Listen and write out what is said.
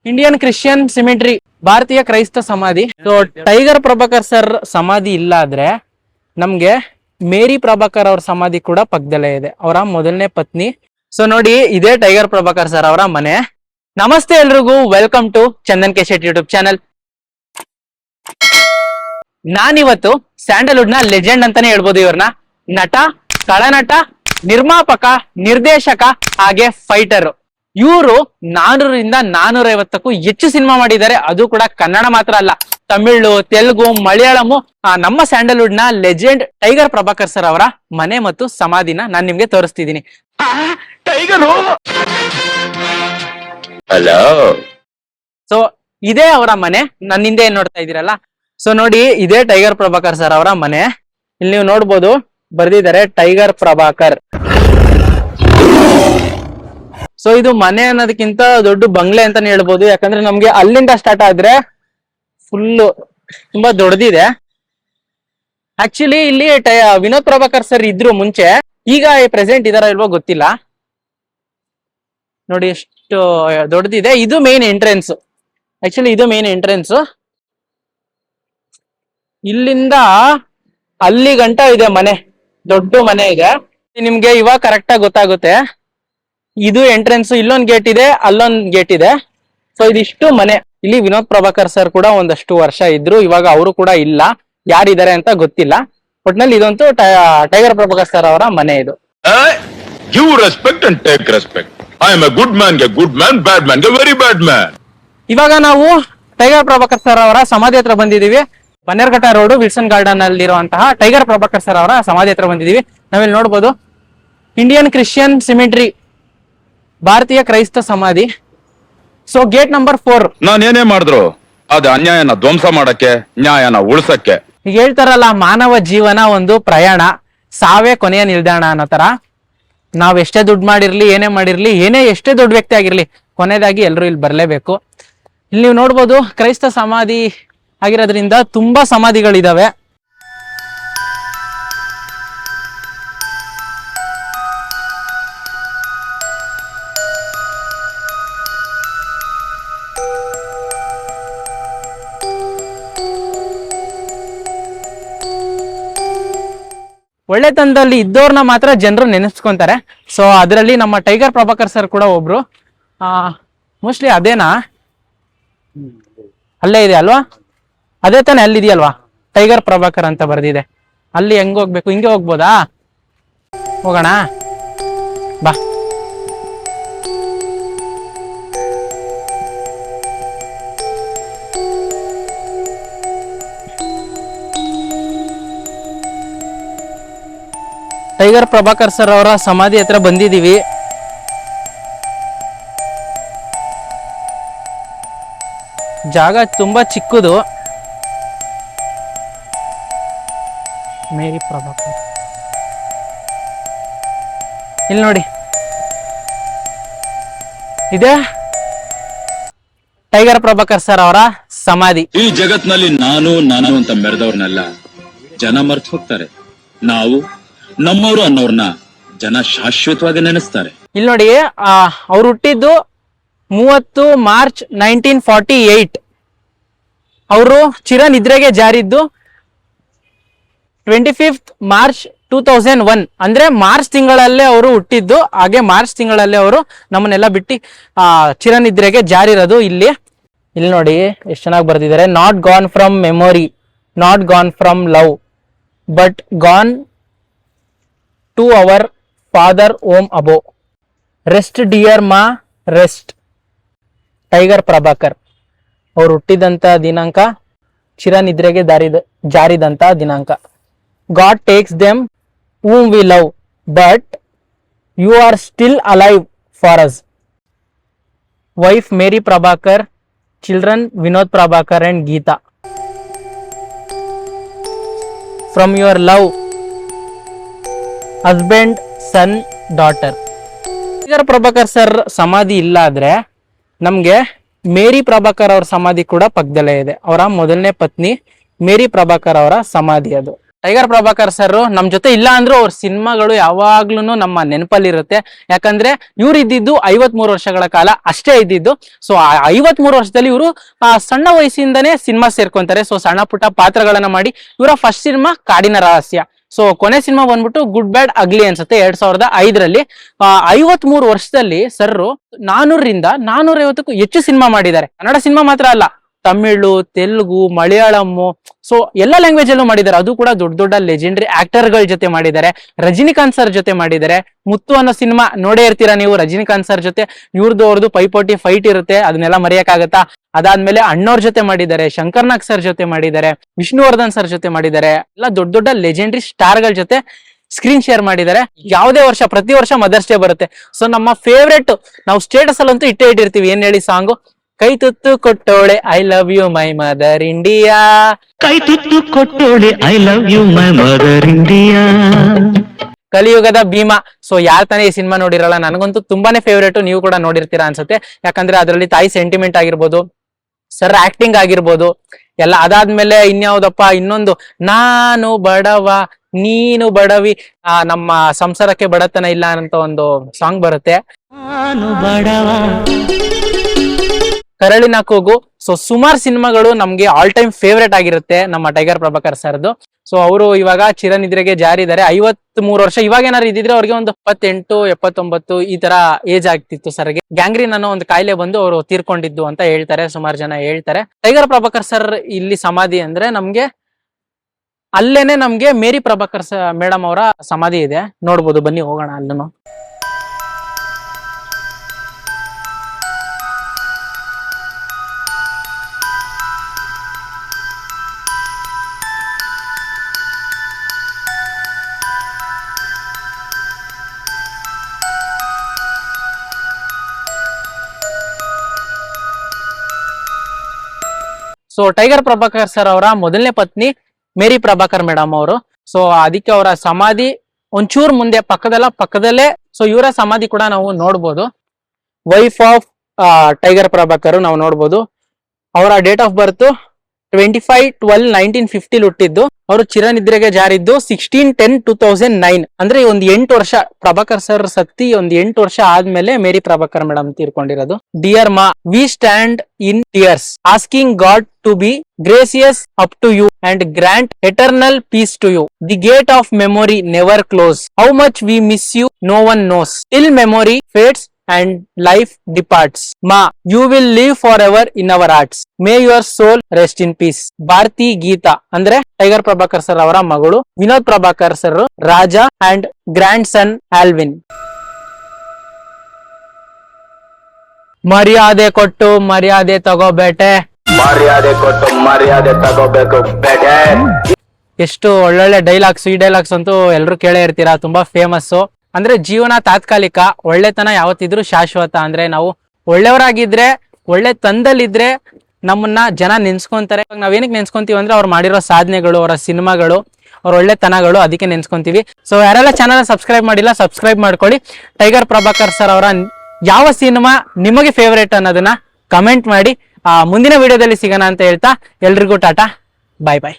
Indian Christian symmetry, ಭಾರತೀಯ ಕ್ರೈಸ್ತ ಸಮಾಧಿ. ಸೊ ಟೈಗರ್ ಪ್ರಭಾಕರ್ ಸರ್ ಸಮಾಧಿ ಇಲ್ಲ ಆದ್ರೆ ನಮ್ಗೆ ಮೇರಿ ಪ್ರಭಾಕರ್ ಅವ್ರ ಸಮಾಧಿ ಕೂಡ ಪಕ್ಕದಲ್ಲೇ ಇದೆ, ಅವರ ಮೊದಲನೇ ಪತ್ನಿ. ಸೊ ನೋಡಿ, ಇದೇ ಟೈಗರ್ ಪ್ರಭಾಕರ್ ಸರ್ ಅವರ ಮನೆ. ನಮಸ್ತೆ ಎಲ್ರಿಗೂ, welcome to Chandan K Shetty YouTube channel. ನಾನಿವತ್ತು ಸ್ಯಾಂಡಲ್ವುಡ್ ನ ಲೆಜೆಂಡ್ ಅಂತಾನೆ ಹೇಳ್ಬೋದು ಇವ್ರನ್ನ. ನಟ, ಖಳನಟ, ನಿರ್ಮಾಪಕ, ನಿರ್ದೇಶಕ ಹಾಗೆ ಫೈಟರ್. ಇವರು 400ರಿಂದ 450ಕ್ಕೂ ಹೆಚ್ಚು ಸಿನಿಮಾ ಮಾಡಿದ್ದಾರೆ. ಅದು ಕೂಡ ಕನ್ನಡ ಮಾತ್ರ ಅಲ್ಲ, ತಮಿಳು, ತೆಲುಗು, ಮಲಯಾಳಮು. ನಮ್ಮ ಸ್ಯಾಂಡಲ್ವುಡ್ ನ ಲೆಜೆಂಡ್ ಟೈಗರ್ ಪ್ರಭಾಕರ್ ಸರ್ ಅವರ ಮನೆ ಮತ್ತು ಸಮಾಧಿನ ನಾನ್ ನಿಮ್ಗೆ ತೋರಿಸ್ತಿದ್ದೀನಿ. ಹಲೋ. ಸೊ ಇದೇ ಅವರ ಮನೆ, ನನ್ನ ಹಿಂದೆ ಏನ್ ನೋಡ್ತಾ ಇದೀರಲ್ಲ. ಸೊ ನೋಡಿ, ಇದೇ ಟೈಗರ್ ಪ್ರಭಾಕರ್ ಸರ್ ಅವರ ಮನೆ. ಇಲ್ಲಿ ನೀವು ನೋಡ್ಬೋದು, ಬರ್ದಿದ್ದಾರೆ ಟೈಗರ್ ಪ್ರಭಾಕರ್. ಸೊ ಇದು ಮನೆ ಅನ್ನೋದಕ್ಕಿಂತ ದೊಡ್ಡ ಬಂಗ್ಲೆ ಅಂತಾನೆ ಹೇಳ್ಬೋದು, ಯಾಕಂದ್ರೆ ನಮ್ಗೆ ಅಲ್ಲಿಂದ ಸ್ಟಾರ್ಟ್ ಆದ್ರೆ ಫುಲ್ ತುಂಬಾ ದೊಡ್ಡದಿದೆ. ಆಕ್ಚುಲಿ ಇಲ್ಲಿ ವಿನೋದ್ ಪ್ರಭಾಕರ್ ಸರ್ ಇದ್ರು ಮುಂಚೆ, ಈಗ ಪ್ರೆಸೆಂಟ್ ಇದಾರ ಇಲ್ವೋ ಗೊತ್ತಿಲ್ಲ. ನೋಡಿ ಎಷ್ಟು ದೊಡ್ಡದಿದೆ. ಇದು ಮೇನ್ ಎಂಟ್ರೆನ್ಸ್. ಆಕ್ಚುಲಿ ಇದು ಮೇನ್ ಎಂಟ್ರೆನ್ಸ್. ಇಲ್ಲಿಂದ ಅಲ್ಲಿ ಗಂಟ ಇದೆ ಮನೆ, ದೊಡ್ಡ ಮನೆ ಇದೆ. ನಿಮ್ಗೆ ಇವಾಗ ಕರೆಕ್ಟ್ ಆಗಿ ಗೊತ್ತಾಗುತ್ತೆ. ಇದು ಎಂಟ್ರೆನ್ಸ್, ಇಲ್ಲೊಂದ್ ಗೇಟ್ ಇದೆ, ಅಲ್ಲೊಂದ್ ಗೇಟ್ ಇದೆ. ಸೊ ಇದಿಷ್ಟು ಮನೆ. ಇಲ್ಲಿ ವಿನೋದ್ ಪ್ರಭಾಕರ್ ಸರ್ ಕೂಡ ಒಂದಷ್ಟು ವರ್ಷ ಇದ್ರು, ಇವಾಗ ಅವರು ಕೂಡ ಇಲ್ಲ, ಯಾರಿದ್ದಾರೆ ಅಂತ ಗೊತ್ತಿಲ್ಲ. ಒಟ್ನಲ್ಲಿ ಇದಂತೂ ಟೈಗರ್ ಪ್ರಭಾಕರ್ ಸರ್ ಅವರ ಮನೆ ಇದು. Give respect and take respect. I am a good man, a good man, bad man, a very bad man. ಇವಾಗ ನಾವು ಟೈಗರ್ ಪ್ರಭಾಕರ್ ಸರ್ ಅವರ ಸಮಾಧಿ ಹತ್ರ ಬಂದಿದೀವಿ. ಬನ್ನೇರ್ಘಟ್ಟ ರೋಡ್, ವಿಲ್ಸನ್ ಗಾರ್ಡನ್ ಅಲ್ಲಿ ಇರುವಂತಹ ಟೈಗರ್ ಪ್ರಭಾಕರ್ ಸರ್ ಅವರ ಸಮಾಧಿ ಹತ್ರ ಬಂದಿದೀವಿ. ನಾವಿಲ್ಲಿ ನೋಡ್ಬೋದು, ಇಂಡಿಯನ್ ಕ್ರಿಶ್ಚಿಯನ್ ಸಿಮಿಟ್ರಿ, ಭಾರತೀಯ ಕ್ರೈಸ್ತ ಸಮಾಧಿ. So gate number 4. ನಾನು ಏನೇ ಮಾಡಿದ್ರು ಅದು ಅನ್ಯಾಯನ ಧ್ವಂಸ ಮಾಡಕ್ಕೆ, ನ್ಯಾಯನ ಉಳಿಸಕ್ಕೆ. ಈಗ ಹೇಳ್ತಾರಲ್ಲ, ಮಾನವ ಜೀವನ ಒಂದು ಪ್ರಯಾಣ, ಸಾವೇ ಕೊನೆಯ ನಿಲ್ದಾಣ ಅನ್ನೋ ತರ. ನಾವ್ ಎಷ್ಟೇ ದುಡ್ಡು ಮಾಡಿರ್ಲಿ, ಏನೇ ಮಾಡಿರ್ಲಿ, ಎಷ್ಟೇ ದೊಡ್ಡ ವ್ಯಕ್ತಿ ಆಗಿರ್ಲಿ, ಕೊನೆಯದಾಗಿ ಎಲ್ರು ಇಲ್ಲಿ ಬರ್ಲೇಬೇಕು. ಇಲ್ಲಿ ನೀವು ನೋಡ್ಬೋದು, ಕ್ರೈಸ್ತ ಸಮಾಧಿ ಆಗಿರೋದ್ರಿಂದ ತುಂಬಾ ಸಮಾಧಿಗಳಿದಾವೆ. ಒಳ್ಳೆತನದಲ್ಲಿ ಇದ್ದವ್ರನ್ನ ಮಾತ್ರ ಜನರು ನೆನೆಸ್ಕೊಂತಾರೆ. ಸೊ ಅದರಲ್ಲಿ ನಮ್ಮ ಟೈಗರ್ ಪ್ರಭಾಕರ್ ಸರ್ ಕೂಡ ಒಬ್ರು. ಮೋಸ್ಟ್ಲಿ ಅದೇನಾ, ಅಲ್ಲೇ ಇದೆ ಅಲ್ವಾ? ಅದೇ ತಾನೆ, ಅಲ್ಲಿದೆಯಲ್ವಾ ಟೈಗರ್ ಪ್ರಭಾಕರ್ ಅಂತ ಬರ್ದಿದೆ. ಅಲ್ಲಿ ಹೆಂಗ್ ಹೋಗ್ಬೇಕು? ಹಿಂಗೆ ಹೋಗ್ಬೋದಾ? ಹೋಗೋಣ ಬಾ. ಟೈಗರ್ ಪ್ರಭಾಕರ್ ಸರ್ ಅವರ ಸಮಾಧಿ ಹತ್ರ ಬಂದಿದೀವಿ. ಜಾಗ ತುಂಬಾ ಚಿಕ್ಕದು. ಮೇರಿ ಪ್ರಭಾಕರ್ ಇಲ್ಲಿ ನೋಡಿ, ಇದೆ ಟೈಗರ್ ಪ್ರಭಾಕರ್ ಸರ್ ಅವರ ಸಮಾಧಿ. ಈ ಜಗತ್ನಲ್ಲಿ ನಾನು ಅಂತ ಮೆರೆದವ್ರನ್ನೆಲ್ಲ ಜನ ಮರ್ತು ಹೋಗ್ತಾರೆ. ನಾವು ನಮ್ಮವರು ಅನ್ನೋರ್ನ ಜನ ಶಾಶ್ವತವಾಗಿ ನೆನೆಸ್ತಾರೆ. ಇಲ್ಲಿ ನೋಡಿ, ಅವ್ರು ಹುಟ್ಟಿದ್ದು 30 ಮಾರ್ಚ್ 1948. ಅವರು ಚಿರನಿದ್ರೆಗೆ ಜಾರಿದ್ದು 25 ಮಾರ್ಚ್ 2001. ಅಂದ್ರೆ ಮಾರ್ಚ್ ತಿಂಗಳಲ್ಲೇ ಅವರು ಹುಟ್ಟಿದ್ದು. ಹಾಗೆ ಮಾರ್ಚ್ ತಿಂಗಳಲ್ಲೇ ಅವರು ನಮ್ಮನ್ನೆಲ್ಲ ಬಿಟ್ಟು ಚಿರನಿದ್ರೆಗೆ ಜಾರಿರೋದು. ಇಲ್ಲಿ ನೋಡಿ ಎಷ್ಟು ಚೆನ್ನಾಗಿ ಬರ್ದಿದ್ದಾರೆ. Not gone from memory, not gone from love, but gone to our father home above. Rest dear ma rest. Tiger Prabhakar ಅವ್ರು ಹುಟ್ಟಿದಂತ ದಿನಾಂಕ, ಚಿರನಿದ್ರೆಗೆ ಜಾರಿದಂತ ದಿನಾಂಕ. God takes them whom we love, but you are still alive for us. Wife Mary Prabhakar, children Vinod Prabhakar and Geeta. From your love, husband, son, daughter. Tiger Prabhakar sir ಸಮಾಧಿ ಇಲ್ಲ ಆದ್ರೆ ನಮ್ಗೆ ಮೇರಿ ಪ್ರಭಾಕರ್ ಅವ್ರ ಸಮಾಧಿ ಕೂಡ ಪಕ್ಕದಲ್ಲೇ ಇದೆ. ಅವರ ಮೊದಲನೇ ಪತ್ನಿ ಮೇರಿ ಪ್ರಭಾಕರ್ ಅವರ ಸಮಾಧಿ ಅದು. ಟೈಗರ್ ಪ್ರಭಾಕರ್ ಸರ್ ನಮ್ ಜೊತೆ ಇಲ್ಲ ಅಂದ್ರೂ ಅವ್ರ ಸಿನಿಮಾಗಳು ಯಾವಾಗ್ಲೂ ನಮ್ಮ ನೆನಪಲ್ಲಿರುತ್ತೆ. ಯಾಕಂದ್ರೆ ಇವ್ರು ಇದ್ದಿದ್ದು 53 ವರ್ಷಗಳ ಕಾಲ ಅಷ್ಟೇ ಇದ್ದಿದ್ದು. ಸೊ 53 ವರ್ಷದಲ್ಲಿ ಇವರು ಸಣ್ಣ ವಯಸ್ಸಿಂದನೇ ಸಿನಿಮಾ ಸೇರ್ಕೊಂತಾರೆ. ಸೊ ಸಣ್ಣ ಪುಟ್ಟ ಪಾತ್ರಗಳನ್ನ ಮಾಡಿ ಇವರ ಫಸ್ಟ್ ಸಿನಿಮಾ ಕಾಡಿನ ರಹಸ್ಯ. ಸೊ ಕೊನೆ ಸಿನಿಮಾ ಬಂದ್ಬಿಟ್ಟು ಗುಡ್ ಬ್ಯಾಡ್ ಅಗ್ಲಿ ಅನ್ಸುತ್ತೆ 2005ರಲ್ಲಿ. 53 ವರ್ಷದಲ್ಲಿ ಸರ್ 400ರಿಂದ 450ಕ್ಕೂ ಹೆಚ್ಚು ಸಿನಿಮಾ ಮಾಡಿದ್ದಾರೆ. ಕನ್ನಡ ಸಿನಿಮಾ ಮಾತ್ರ ಅಲ್ಲ, ತಮಿಳು, ತೆಲುಗು, ಮಲಯಾಳಂ, ಸೊ ಎಲ್ಲ ಲ್ಯಾಂಗ್ವೇಜ್ ಅಲ್ಲೂ ಮಾಡಿದ್ದಾರೆ. ಅದು ಕೂಡ ದೊಡ್ಡ ದೊಡ್ಡ ಲೆಜೆಂಡರಿ ಆಕ್ಟರ್ ಗಳ ಜೊತೆ ಮಾಡಿದ್ದಾರೆ. ರಜನಿಕಾಂತ್ ಸರ್ ಜೊತೆ ಮಾಡಿದ್ದಾರೆ. ಮುತ್ತು ಅನ್ನೋ ಸಿನಿಮಾ ನೋಡೇ ಇರ್ತೀರಾ ನೀವು. ರಜನಿಕಾಂತ್ ಸರ್ ಜೊತೆ ಇವ್ರದ್ದು ಅವ್ರದ್ದು ಪೈಪೋಟಿ ಫೈಟ್ ಇರುತ್ತೆ, ಅದನ್ನೆಲ್ಲ ಮರೆಯಕ್ಕಾಗತ್ತಾ? ಅದಾದ್ಮೇಲೆ ಅಣ್ಣವ್ರ ಜೊತೆ ಮಾಡಿದ್ದಾರೆ, ಶಂಕರ್ನಾಗ್ ಸರ್ ಜೊತೆ ಮಾಡಿದ್ದಾರೆ, ವಿಷ್ಣುವರ್ಧನ್ ಸರ್ ಜೊತೆ ಮಾಡಿದ್ದಾರೆ. ಎಲ್ಲ ದೊಡ್ಡ ದೊಡ್ಡ ಲೆಜೆಂಡರಿ ಸ್ಟಾರ್ ಗಳ ಜೊತೆ ಸ್ಕ್ರೀನ್ ಶೇರ್ ಮಾಡಿದ್ದಾರೆ. ಯಾವುದೇ ವರ್ಷ, ಪ್ರತಿ ವರ್ಷ ಮದರ್ಸ್ ಡೇ ಬರುತ್ತೆ. ಸೊ ನಮ್ಮ ಫೇವ್ರೆಟ್, ನಾವು ಸ್ಟೇಟಸ್ ಅಲ್ಲಂತೂ ಇಟ್ಟಿರ್ತೀವಿ. ಏನ್ ಹೇಳಿ ಸಾಂಗು? ಕೈ ತುತ್ತು ಕೊಟ್ಟೋಳೆ I love you my mother India. ಕೈ ತುತ್ತು ಕೊಟ್ಟೋಳೆ I love you my mother India. ಕಲಿಯುಗದ ಭೀಮಾ. ಸೊ ಯಾರ್ ತಾನೇ ಈ ಸಿನಿಮಾ ನೋಡಿರಲ್ಲ? ನನಗಂತೂ ತುಂಬಾನೇ ಫೇವ್ರೇಟ್. ನೀವು ಕೂಡ ನೋಡಿರ್ತೀರಾ ಅನ್ಸುತ್ತೆ. ಯಾಕಂದ್ರೆ ಅದರಲ್ಲಿ ತಾಯಿ ಸೆಂಟಿಮೆಂಟ್ ಆಗಿರ್ಬೋದು, ಸರ್ ಆಕ್ಟಿಂಗ್ ಆಗಿರ್ಬೋದು ಎಲ್ಲ. ಅದಾದ್ಮೇಲೆ ಇನ್ಯಾವುದಪ್ಪ, ಇನ್ನೊಂದು ನಾನು ಬಡವ ನೀನು ಬಡವಿ, ನಮ್ಮ ಸಂಸಾರಕ್ಕೆ ಬಡತನ ಇಲ್ಲ ಅಂತ ಒಂದು ಸಾಂಗ್ ಬರುತ್ತೆ. ನಾನು ಬಡವ, ಕರಳಿನ ಕೂಗು. ಸೊ ಸುಮಾರು ಸಿನಿಮಾಗಳು ನಮ್ಗೆ ಆಲ್ ಟೈಮ್ ಫೇವ್ರೇಟ್ ಆಗಿರುತ್ತೆ ನಮ್ಮ ಟೈಗರ್ ಪ್ರಭಾಕರ್ ಸರ್ದು. ಸೊ ಅವರು ಇವಾಗ ಚಿರನಿದ್ರೆಗೆ ಜಾರಿದ್ದಾರೆ. 53 ವರ್ಷ. ಇವಾಗ ಏನಾದ್ರು ಇದ್ದಿದ್ರೆ ಅವ್ರಿಗೆ ಒಂದು 78, 79 ಈ ತರ ಏಜ್ ಆಗ್ತಿತ್ತು ಸರ್ಗೆ. ಗ್ಯಾಂಗ್ರೀನ್ ಅನ್ನೋ ಒಂದು ಕಾಯಿಲೆ ಬಂದು ಅವರು ತೀರ್ಕೊಂಡಿದ್ದು ಅಂತ ಹೇಳ್ತಾರೆ, ಸುಮಾರು ಜನ ಹೇಳ್ತಾರೆ. ಟೈಗರ್ ಪ್ರಭಾಕರ್ ಸರ್ ಇಲ್ಲಿ ಸಮಾಧಿ ಅಂದ್ರೆ ನಮ್ಗೆ ಅಲ್ಲೇನೆ ನಮ್ಗೆ ಮೇರಿ ಪ್ರಭಾಕರ್ ಮೇಡಮ್ ಅವರ ಸಮಾಧಿ ಇದೆ, ನೋಡ್ಬೋದು. ಬನ್ನಿ ಹೋಗೋಣ ಅಲ್ಲೂ. ಸೊ ಟೈಗರ್ ಪ್ರಭಾಕರ್ ಸರ್ ಅವರ ಮೊದಲನೇ ಪತ್ನಿ ಮೇರಿ ಪ್ರಭಾಕರ್ ಮೇಡಮ್ ಅವರು. ಸೊ ಅದಕ್ಕೆ ಅವರ ಸಮಾಧಿ ಒಂಚೂರು ಮುಂದೆ ಪಕ್ಕದಲ್ಲೇ. ಸೊ ಇವರ ಸಮಾಧಿ ಕೂಡ ನಾವು ನೋಡ್ಬೋದು. ವೈಫ್ ಆಫ್ ಟೈಗರ್ ಪ್ರಭಾಕರ್ ನಾವು ನೋಡ್ಬೋದು. ಅವರ ಡೇಟ್ ಆಫ್ ಬರ್ತ್ 25/12/1950 ಹುಟ್ಟಿದ್ದು. ಅವರು ಚಿರನಿದ್ರೆಗೆ ಜಾರಿದ್ದು 16/10/2009. ಅಂದ್ರೆ ಒಂದು 8 ವರ್ಷ ಪ್ರಭಾಕರ್ ಸರ್ ಸತ್ತಿ ಒಂದು 8 ವರ್ಷ ಆದ್ಮೇಲೆ ಮೇರಿ ಪ್ರಭಾಕರ್ ಮೇಡಮ್ ತೀರ್ಕೊಂಡಿರೋದು. Dear ma, we stand in tears asking God to be gracious up to you and grant eternal peace to you. The gate of memory never close. How much we miss you no one knows. Till memory fades and life departs. Ma, you will live forever in our hearts. May your soul rest in peace. Bharathi Geetha ಅಂದ್ರೆ Tiger Prabhakar sir ಅವರ ಮಗಳು. Vinod Prabhakar sir Raja and grandson Alvin. ಮರ್ಯಾದೆ ಕೊಟ್ಟು ಮರ್ಯಾದೆ ತಗೋಬೇಟೆ. ಮರ್ಯಾದೆ ಕೊಟ್ಟು ಮರ್ಯಾದೆ ತಗೋಬೇಕು ಬೇಟೆ. ಎಷ್ಟು ಒಳ್ಳೊಳ್ಳೆ ಡೈಲಾಗ್ಸ್. ಈ ಡೈಲಾಗ್ಸ್ ಅಂತೂ ಎಲ್ರು ಕೇಳೇ ಇರ್ತೀರಾ, ತುಂಬಾ ಫೇಮಸ್. ಅಂದ್ರೆ ಜೀವನ ತಾತ್ಕಾಲಿಕ, ಒಳ್ಳೆತನ ಯಾವತ್ತಿದ್ರು ಶಾಶ್ವತ. ಅಂದ್ರೆ ನಾವು ಒಳ್ಳೆಯವರಾಗಿದ್ರೆ, ಒಳ್ಳೆ ತಂದಲ್ಲಿದ್ರೆ ನಮ್ಮನ್ನ ಜನ ನೆನ್ಸ್ಕೊಂತಾರೆ. ನಾವೇನಕ್ಕೆ ನೆನ್ಸ್ಕೊಂತೀವಿ ಅಂದ್ರೆ ಅವ್ರು ಮಾಡಿರೋ ಸಾಧನೆಗಳು, ಅವರ ಸಿನಿಮಾಗಳು, ಅವ್ರ ಒಳ್ಳೆತನಗಳು, ಅದಕ್ಕೆ ನೆನ್ಸ್ಕೊಂತೀವಿ. ಸೊ ಯಾರೆಲ್ಲ ಚಾನಲ್ ಸಬ್ಸ್ಕ್ರೈಬ್ ಮಾಡಿಲ್ಲ, ಸಬ್ಸ್ಕ್ರೈಬ್ ಮಾಡ್ಕೊಳ್ಳಿ. ಟೈಗರ್ ಪ್ರಭಾಕರ್ ಸರ್ ಅವರ ಯಾವ ಸಿನಿಮಾ ನಿಮಗೆ ಫೇವರೇಟ್ ಅನ್ನೋದನ್ನ ಕಮೆಂಟ್ ಮಾಡಿ. ಮುಂದಿನ ವಿಡಿಯೋದಲ್ಲಿ ಸಿಗೋಣ ಅಂತ ಹೇಳ್ತಾ ಎಲ್ರಿಗೂ ಟಾಟಾ, ಬಾಯ್ ಬಾಯ್.